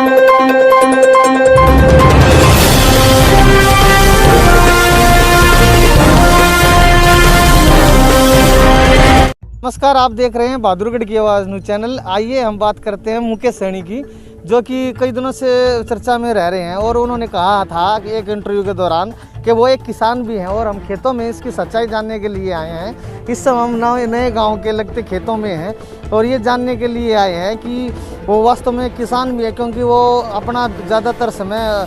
नमस्कार, आप देख रहे हैं बहादुरगढ़ की आवाज़ न्यूज़ चैनल। आइए हम बात करते हैं मुकेश सैनी की, जो कि कई दिनों से चर्चा में रह रहे हैं और उन्होंने कहा था कि एक इंटरव्यू के दौरान कि वो एक किसान भी हैं और हम खेतों में इसकी सच्चाई जानने के लिए आए हैं। इस समय हम नए गांव के लगते खेतों में हैं और ये जानने के लिए आए हैं कि वो वास्तव में किसान भी है, क्योंकि वो अपना ज़्यादातर समय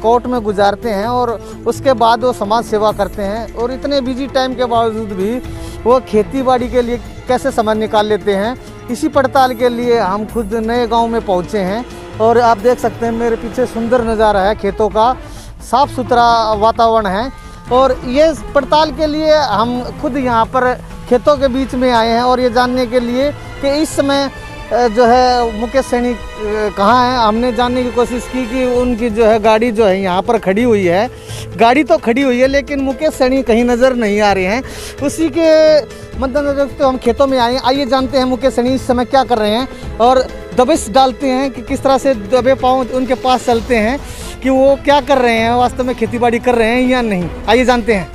कोर्ट में गुजारते हैं और उसके बाद वो समाज सेवा करते हैं। और इतने बिजी टाइम के बावजूद भी वो खेती बाड़ी के लिए कैसे समय निकाल लेते हैं, इसी पड़ताल के लिए हम खुद नए गांव में पहुंचे हैं। और आप देख सकते हैं मेरे पीछे सुंदर नज़ारा है खेतों का, साफ़ सुथरा वातावरण है। और ये पड़ताल के लिए हम खुद यहाँ पर खेतों के बीच में आए हैं और ये जानने के लिए कि इस समय जो है मुकेश सैनी कहाँ हैं। हमने जानने की कोशिश की कि उनकी जो है गाड़ी जो है यहाँ पर खड़ी हुई है। गाड़ी तो खड़ी हुई है लेकिन मुकेश सैनी कहीं नज़र नहीं आ रहे हैं। उसी के मद्देनजर तो हम खेतों में आए। आइए जानते हैं मुकेश सैनी इस समय क्या कर रहे हैं और दबिश डालते हैं कि किस तरह से दबे पाँव उनके पास चलते हैं कि वो क्या कर रहे हैं, वास्तव में खेतीबाड़ी कर रहे हैं या नहीं। आइए जानते हैं।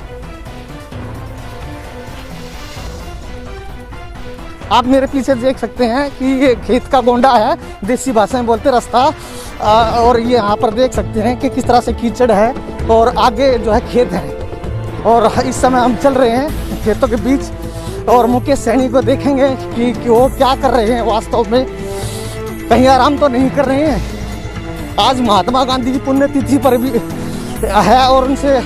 आप मेरे पीछे देख सकते हैं कि ये खेत का गोंडा है, देसी भाषा में बोलते रास्ता। और ये यहाँ पर देख सकते हैं कि किस तरह से कीचड़ है और आगे जो है खेत है। और इस समय हम चल रहे हैं खेतों के बीच और मुकेश सैनी को देखेंगे कि वो क्या कर रहे हैं। वास्तव में कहीं आराम तो नहीं कर रहे हैं। आज महात्मा गांधी की पुण्यतिथि पर भी है और उनसे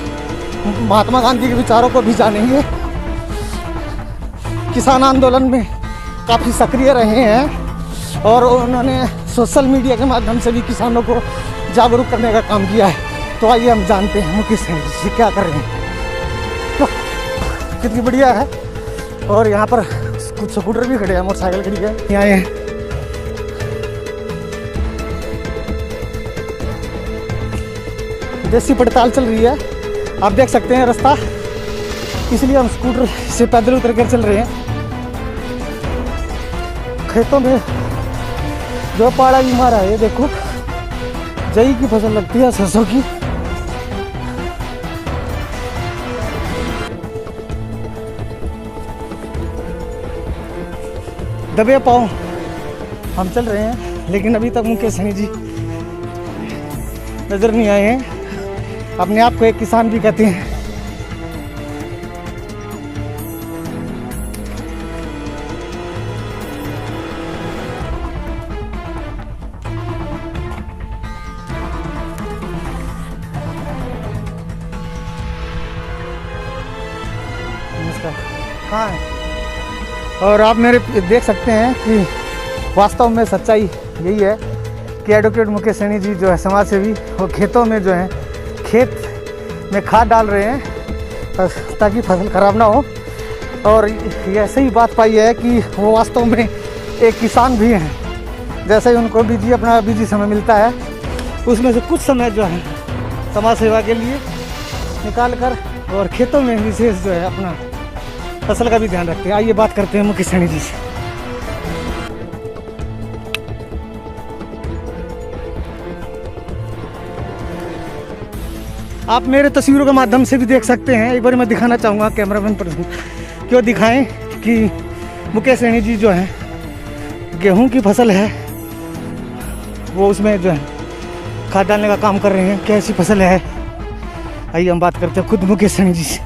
महात्मा गांधी के विचारों को भी जानेंगे। किसान आंदोलन में काफ़ी सक्रिय रहे हैं और उन्होंने सोशल मीडिया के माध्यम से भी किसानों को जागरूक करने का काम किया है। तो आइए हम जानते हैं मुकेश सैनी जी क्या कर रहे हैं। तो कितनी बढ़िया है। और यहाँ पर कुछ स्कूटर भी खड़े हैं, मोटरसाइकिल खड़ी है। यहाँ आए हैं देसी पड़ताल चल रही है, आप देख सकते हैं रास्ता, इसलिए हम स्कूटर से पैदल उतर कर चल रहे हैं। खेतों में जो पाड़ा भी मारा है, देखो जई की फसल लगती है, सरसों की। दबे पाँव हम चल रहे हैं लेकिन अभी तक मुकेश सैनी जी नजर नहीं आए हैं। अपने आप को एक किसान भी कहते हैं। कहाँ है? और आप मेरे देख सकते हैं कि वास्तव में सच्चाई यही है कि एडवोकेट मुकेश सैनी जी जो है समाज सेवी, वो खेतों में जो है खेत में खाद डाल रहे हैं ताकि फसल खराब ना हो। और ये सही बात पाई है कि वो वास्तव में एक किसान भी हैं। जैसे ही उनको अपना बिजी समय मिलता है उसमें से कुछ समय जो है समाज सेवा के लिए निकाल कर और खेतों में विशेष जो है अपना फसल का भी ध्यान रखते हैं। आइए बात करते हैं मुकेश सैनी जी से। आप मेरे तस्वीरों के माध्यम से भी देख सकते हैं। एक बार मैं दिखाना चाहूँगा कैमरामैन पर कि वो दिखाएं कि मुकेश सैनी जी जो है गेहूं की फसल है, वो उसमें जो है खाद डालने का काम कर रहे हैं। कैसी फसल है, आइए हम बात करते हैं खुद मुकेश सैनी जी से।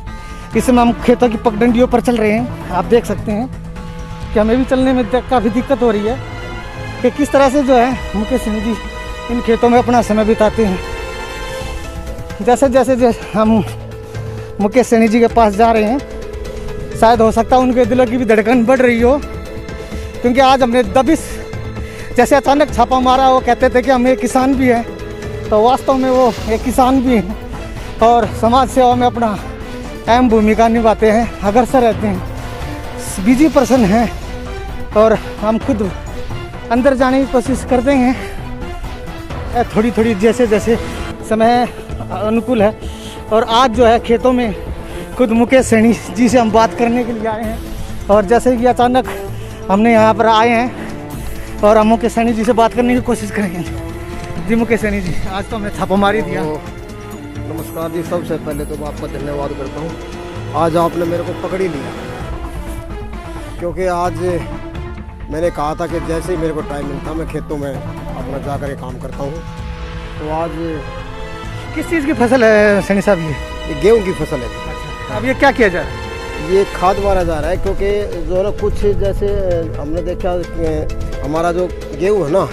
इस समय हम खेतों की पगडंडियों पर चल रहे हैं। आप देख सकते हैं कि हमें भी चलने में काफ़ी दिक्कत हो रही है कि किस तरह से जो है मुकेश सैनी जी इन खेतों में अपना समय बिताते हैं। जैसे जैसे हम मुकेश सैनी जी के पास जा रहे हैं, शायद हो सकता है उनके दिलों की भी धड़कन बढ़ रही हो, क्योंकि आज हमने दबिश जैसे अचानक छापा मारा। वो कहते थे कि हम एक किसान भी हैं, तो वास्तव में वो एक किसान भी हैं और समाज सेवा में अपना अहम भूमिका निभाते हैं, अग्रसर रहते हैं, बिजी पर्सन हैं। और हम खुद अंदर जाने की कोशिश करते हैं थोड़ी थोड़ी जैसे जैसे समय अनुकूल है। और आज जो है खेतों में खुद मुकेश सैनी जी से हम बात करने के लिए आए हैं। और जैसे कि अचानक हमने यहाँ पर आए हैं और हम मुकेश सैनी जी से बात करने की कोशिश करेंगे। जी मुकेश सैनी जी, आज तो हमने छापामारी दिया। नमस्कार जी, सबसे पहले तो मैं आपका धन्यवाद करता हूँ। आज आपने मेरे को पकड़ ही लिया, क्योंकि आज मैंने कहा था कि जैसे ही मेरे को टाइम मिलता मैं खेतों में अपना जाकर ये काम करता हूँ। तो आज किस चीज़ की फसल है सैनी साहब ये गेहूँ की फसल है। अच्छा, अब ये क्या किया जा रहा है? ये खाद मारा जा रहा है, क्योंकि जो है ना कुछ जैसे हमने देखा हमारा जो गेहूँ है ना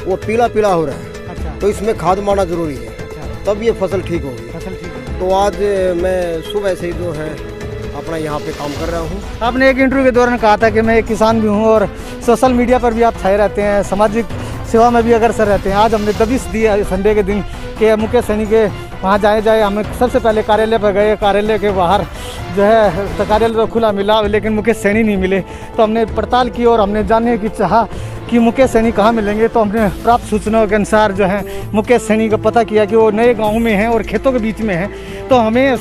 वो पीला पीला हो रहा है। अच्छा, तो इसमें खाद मारना जरूरी है। अच्छा, तब ये फसल ठीक होगी। फसल ठीक है। तो आज मैं सुबह से ही जो है अपना यहाँ पे काम कर रहा हूँ। आपने एक इंटरव्यू के दौरान कहा था कि मैं एक किसान भी हूँ और सोशल मीडिया पर भी आप छाए रहते हैं, सामाजिक सेवा में भी अग्रसर रहते हैं। आज हमने दबिश दी संडे के दिन कि मुकेश सैनी के वहाँ जाए हमें सबसे पहले कार्यालय पर गए। कार्यालय के बाहर जो है तो कार्यालय तो खुला मिला, लेकिन मुकेश सैनी नहीं मिले। तो हमने पड़ताल की और हमने जानने की चाहा कि मुकेश सैनी कहाँ मिलेंगे। तो हमने प्राप्त सूचनाओं के अनुसार जो है मुकेश सैनी का पता किया कि वो नए गाँव में हैं और खेतों के बीच में हैं। तो हमें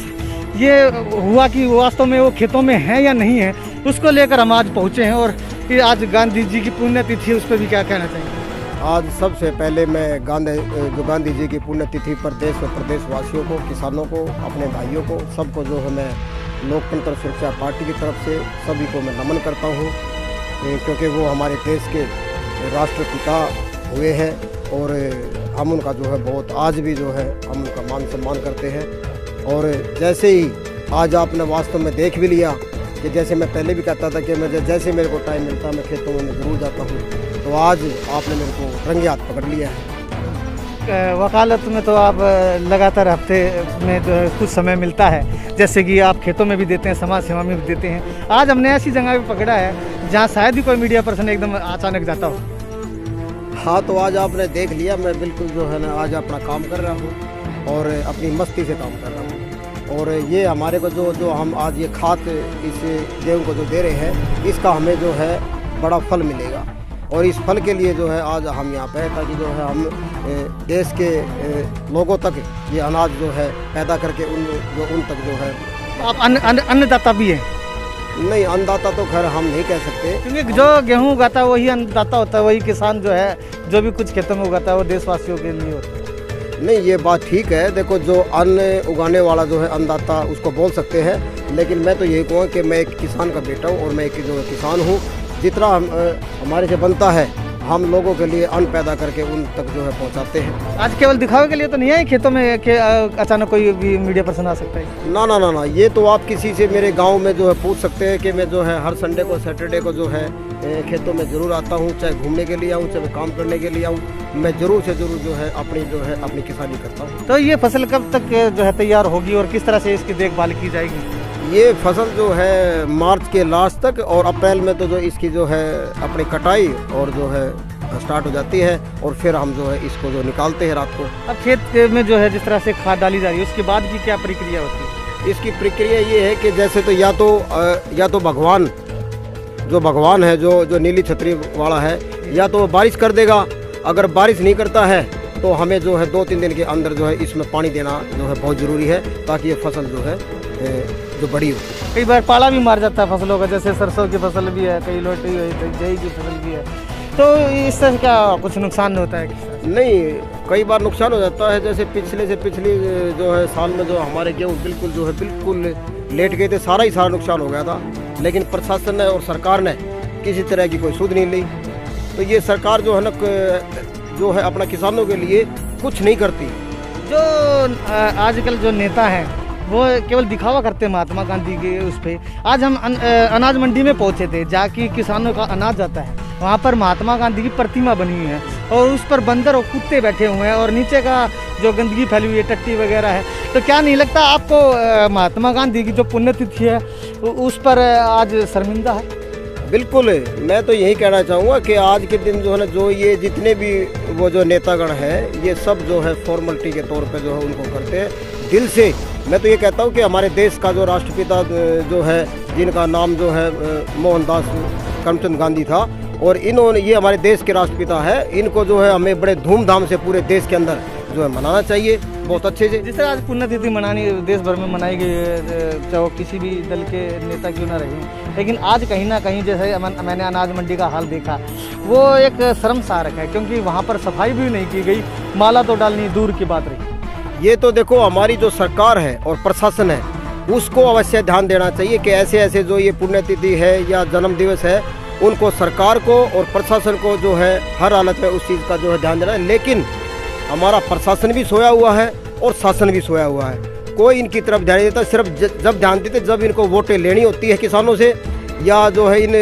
ये हुआ कि वास्तव में वो खेतों में हैं या नहीं है, उसको लेकर हम आज पहुँचे हैं। और ये आज गांधी जी की पुण्यतिथि है, उस पर भी क्या कहना चाहिए? आज सबसे पहले मैं गांधी जी की पुण्यतिथि पर देश और प्रदेशवासियों को, किसानों को, अपने भाइयों को, सबको जो है मैं लोकतंत्र सुरक्षा पार्टी की तरफ से सभी को मैं नमन करता हूँ, क्योंकि वो हमारे देश के राष्ट्रपिता हुए हैं और हम उनका जो है बहुत आज भी जो है हम उनका मान सम्मान करते हैं। और जैसे ही आज आपने वास्तव में देख भी लिया कि जैसे मैं पहले भी कहता था कि मैं जैसे मेरे को टाइम मिलता मैं खेतों में ज़रूर जाता हूँ, तो आज आपने मेरे को रंगे हाथ पकड़ लिया है। वकालत में तो आप लगातार हफ्ते में जो है कुछ समय मिलता है, जैसे कि आप खेतों में भी देते हैं, समाज सेवा में भी देते हैं। आज हमने ऐसी जगह भी पकड़ा है जहाँ शायद ही कोई मीडिया पर्सन एकदम अचानक जाता हो। हाँ, तो आज आपने देख लिया, मैं बिल्कुल जो है ना आज अपना काम कर रहा हूँ और अपनी मस्ती से काम कर रहा हूँ। और ये हमारे को जो हम आज ये खाद इस गेहूँ को जो दे रहे हैं, इसका हमें जो है बड़ा फल मिलेगा। और इस फल के लिए जो है आज हम यहाँ पे ताकि जो है हम देश के लोगों तक ये अनाज जो है पैदा करके उन तक जो है। आप अन्नदाता भी हैं? नहीं, अन्नदाता तो खैर हम नहीं कह सकते, क्योंकि जो गेहूँ उगाता है वही अन्नदाता होता है। वही किसान जो है जो भी कुछ खेतों में उगाता है वो देशवासियों के लिए होता है। नहीं, ये बात ठीक है। देखो, जो अन्न उगाने वाला जो है अन्नदाता उसको बोल सकते हैं, लेकिन मैं तो यही कहूँ कि मैं एक किसान का बेटा हूँ और मैं एक जो किसान हूँ। जितना हमारे से बनता है हम लोगों के लिए अन्न पैदा करके उन तक जो है पहुंचाते हैं। आज केवल दिखावे के लिए तो नहीं है खेतों में कि अचानक कोई भी मीडिया पर्सन आ सकता है? ना ना ना ना, ये तो आप किसी से मेरे गांव में जो है पूछ सकते हैं कि मैं जो है हर संडे को सैटरडे को जो है खेतों में ज़रूर आता हूँ, चाहे घूमने के लिए आऊँ, चाहे काम करने के लिए आऊँ। मैं ज़रूर से ज़रूर जो है अपनी किसानी करता हूँ। तो ये फसल कब तक जो है तैयार होगी और किस तरह से इसकी देखभाल की जाएगी? ये फसल जो है मार्च के लास्ट तक और अप्रैल में तो जो इसकी जो है अपनी कटाई और जो है स्टार्ट हो जाती है और फिर हम जो है इसको जो निकालते हैं रात को। अब खेत में जो है जिस तरह से खाद डाली जा रही है उसके बाद की क्या प्रक्रिया होती है? इसकी प्रक्रिया ये है कि जैसे तो या तो भगवान है जो नीली छतरी वाला है, या तो बारिश कर देगा। अगर बारिश नहीं करता है तो हमें जो है 2-3 दिन के अंदर जो है इसमें पानी देना जो है बहुत ज़रूरी है, ताकि ये फसल जो है जो बड़ी हो। कई बार पाला भी मार जाता है फसलों का, जैसे सरसों की फसल भी है, कई लोटी हुई, कई जई की फसल भी है। तो इससे क्या कुछ नुकसान होता है? नहीं, कई बार नुकसान हो जाता है। जैसे पिछली जो है साल में जो हमारे गेहूँ बिल्कुल लेट गए थे, सारा नुकसान हो गया था। लेकिन प्रशासन ने और सरकार ने किसी तरह की कोई सुध नहीं ली। तो ये सरकार जो है ना जो है अपना किसानों के लिए कुछ नहीं करती। जो आजकल जो नेता हैं वो केवल दिखावा करते हैं महात्मा गांधी के उस पर। आज हम अनाज मंडी में पहुंचे थे, जाके किसानों का अनाज आता है, वहाँ पर महात्मा गांधी की प्रतिमा बनी हुई है और उस पर बंदर और कुत्ते बैठे हुए हैं और नीचे का जो गंदगी फैली हुई है, टट्टी वगैरह है। तो क्या नहीं लगता आपको महात्मा गांधी की जो पुण्यतिथि है उस पर आज शर्मिंदा है? बिल्कुल, मैं तो यही कहना चाहूँगा कि आज के दिन जो है ना जो ये जितने भी वो जो नेतागण हैं ये सब जो है फॉर्मेलिटी के तौर पे जो है उनको करते हैं दिल से। मैं तो ये कहता हूँ कि हमारे देश का जो राष्ट्रपिता जो है जिनका नाम जो है मोहनदास करमचंद गांधी था, और ये हमारे देश के राष्ट्रपिता है, इनको जो है हमें बड़े धूमधाम से पूरे देश के अंदर जो है मनाना चाहिए बहुत अच्छे से। जिस तरह आज पुण्यतिथि मनानी देश भर में मनाई गई है, चाहे वो किसी भी दल के नेता क्यों ना रहे, लेकिन आज कहीं ना कहीं जैसे मैंने अनाज मंडी का हाल देखा, वो एक शर्मसारक है, क्योंकि वहाँ पर सफाई भी नहीं की गई, माला तो डालनी दूर की बात रही। ये तो देखो हमारी जो सरकार है और प्रशासन है उसको अवश्य ध्यान देना चाहिए कि ऐसे ऐसे जो ये पुण्यतिथि है या जन्म दिवस है, उनको सरकार को और प्रशासन को जो है हर हालत में उस चीज़ का जो है ध्यान देना है। लेकिन हमारा प्रशासन भी सोया हुआ है और शासन भी सोया हुआ है, कोई इनकी तरफ ध्यान नहीं देता। सिर्फ जब ध्यान देते जब इनको वोटें लेनी होती है किसानों से, या जो है इन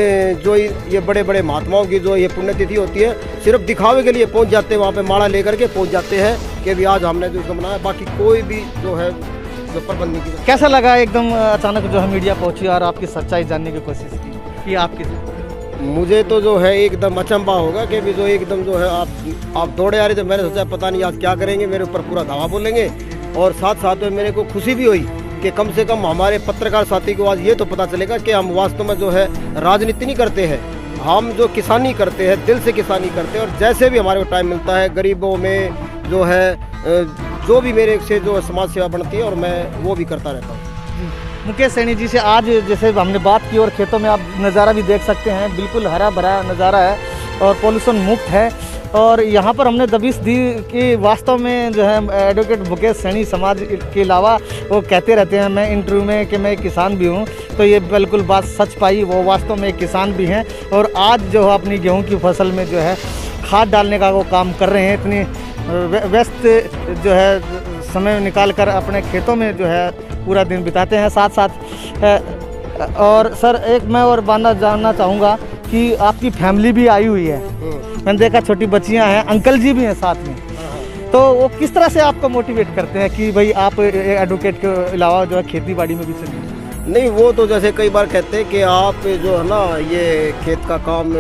जो ये बड़े बड़े महात्माओं की जो ये पुण्यतिथि होती है, सिर्फ दिखावे के लिए पहुंच जाते हैं, वहाँ पे माला लेकर के पहुंच जाते हैं कि भी आज हमने जो इसको मनाया, बाकी कोई भी जो है जो प्रबंध नहीं किया। कैसा लगा एकदम अचानक जो है मीडिया पहुंची और आपकी सच्चाई जानने की कोशिश की कि आपकी? मुझे तो जो है एकदम अचंभा होगा कि भी जो एकदम जो है आप दौड़े आ रहे थे, मैंने सोचा पता नहीं आज क्या करेंगे, मेरे ऊपर पूरा धावा बोलेंगे। और साथ साथ में मेरे को खुशी भी हुई कि कम से कम हमारे पत्रकार साथी को आज ये तो पता चलेगा कि हम वास्तव में जो है राजनीति नहीं करते हैं, हम जो किसानी करते हैं, दिल से किसानी करते हैं। और जैसे भी हमारे को टाइम मिलता है गरीबों में जो है जो भी मेरे से जो समाज सेवा बनती है, और मैं वो भी करता रहता हूँ। मुकेश सैनी जी से आज जैसे हमने बात की, और खेतों में आप नज़ारा भी देख सकते हैं, बिल्कुल हरा भरा नज़ारा है और पोल्यूशन मुक्त है। और यहाँ पर हमने दबिश दी कि वास्तव में जो है एडवोकेट मुकेश सैनी समाज के अलावा वो कहते रहते हैं मैं इंटरव्यू में कि मैं एक किसान भी हूँ, तो ये बिल्कुल बात सच पाई, वो वास्तव में एक किसान भी हैं। और आज जो है अपनी गेहूँ की फसल में जो है खाद डालने का वो काम कर रहे हैं, इतनी व्यस्त जो है समय निकाल कर अपने खेतों में जो है पूरा दिन बिताते हैं। साथ साथ और सर एक मैं और जानना चाहूँगा कि आपकी फैमिली भी आई हुई है, मैंने देखा छोटी बच्चियाँ हैं, अंकल जी भी हैं साथ में, तो वो किस तरह से आपको मोटिवेट करते हैं कि भाई आप एडवोकेट के अलावा जो है खेती बाड़ी में भी चलिए? नहीं, वो तो जैसे कई बार कहते हैं कि आप जो है ना ये खेत का काम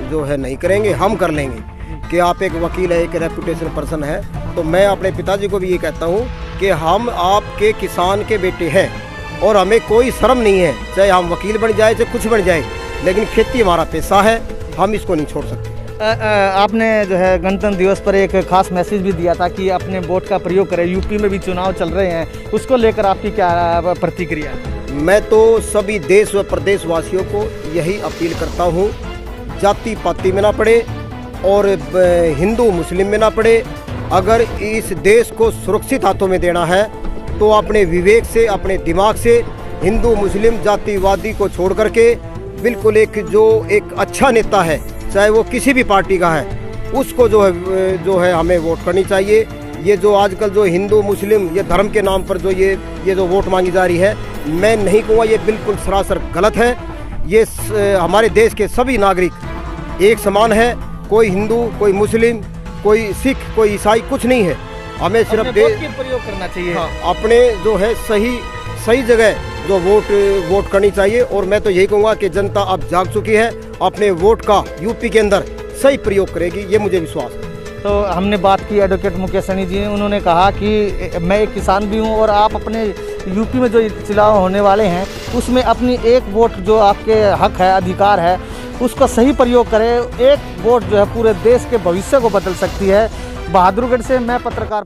जो है नहीं करेंगे, हम कर लेंगे, कि आप एक वकील है, एक रेपुटेशन पर्सन है। तो मैं अपने पिताजी को भी ये कहता हूँ कि हम आपके किसान के बेटे हैं और हमें कोई शर्म नहीं है, चाहे हम वकील बन जाए चाहे कुछ बन जाए, लेकिन खेती हमारा पेशा है, हम इसको नहीं छोड़ सकते। आपने जो है गणतंत्र दिवस पर एक खास मैसेज भी दिया था कि अपने वोट का प्रयोग करें, यूपी में भी चुनाव चल रहे हैं, उसको लेकर आपकी क्या प्रतिक्रिया है? मैं तो सभी देश व प्रदेश वासियों को यही अपील करता हूँ, जाति पाति में ना पड़े और हिंदू मुस्लिम में ना पड़े। अगर इस देश को सुरक्षित हाथों में देना है तो अपने विवेक से, अपने दिमाग से हिंदू मुस्लिम जातिवादी को छोड़ करके बिल्कुल एक अच्छा नेता है, चाहे वो किसी भी पार्टी का है, उसको जो है हमें वोट करनी चाहिए। ये जो आजकल जो हिंदू मुस्लिम ये धर्म के नाम पर जो ये जो वोट मांगी जा रही है, मैं नहीं कहूँगा, ये बिल्कुल सरासर गलत है। ये हमारे देश के सभी नागरिक एक समान है, कोई हिंदू, कोई मुस्लिम, कोई सिख, कोई ईसाई कुछ नहीं है। हमें सिर्फ वोट के प्रयोग करना चाहिए। हाँ, अपने जो है सही जगह जो वोट करनी चाहिए। और मैं तो यही कहूँगा कि जनता अब जाग चुकी है, अपने वोट का यूपी के अंदर सही प्रयोग करेगी, ये मुझे विश्वास है। तो हमने बात की एडवोकेट मुकेश सैनी जी, उन्होंने कहा कि मैं एक किसान भी हूं और आप अपने यूपी में जो चुनाव होने वाले हैं उसमें अपनी एक वोट जो आपके हक है, अधिकार है, उसका सही प्रयोग करें। एक वोट जो है पूरे देश के भविष्य को बदल सकती है। बहादुरगढ़ से मैं पत्रकार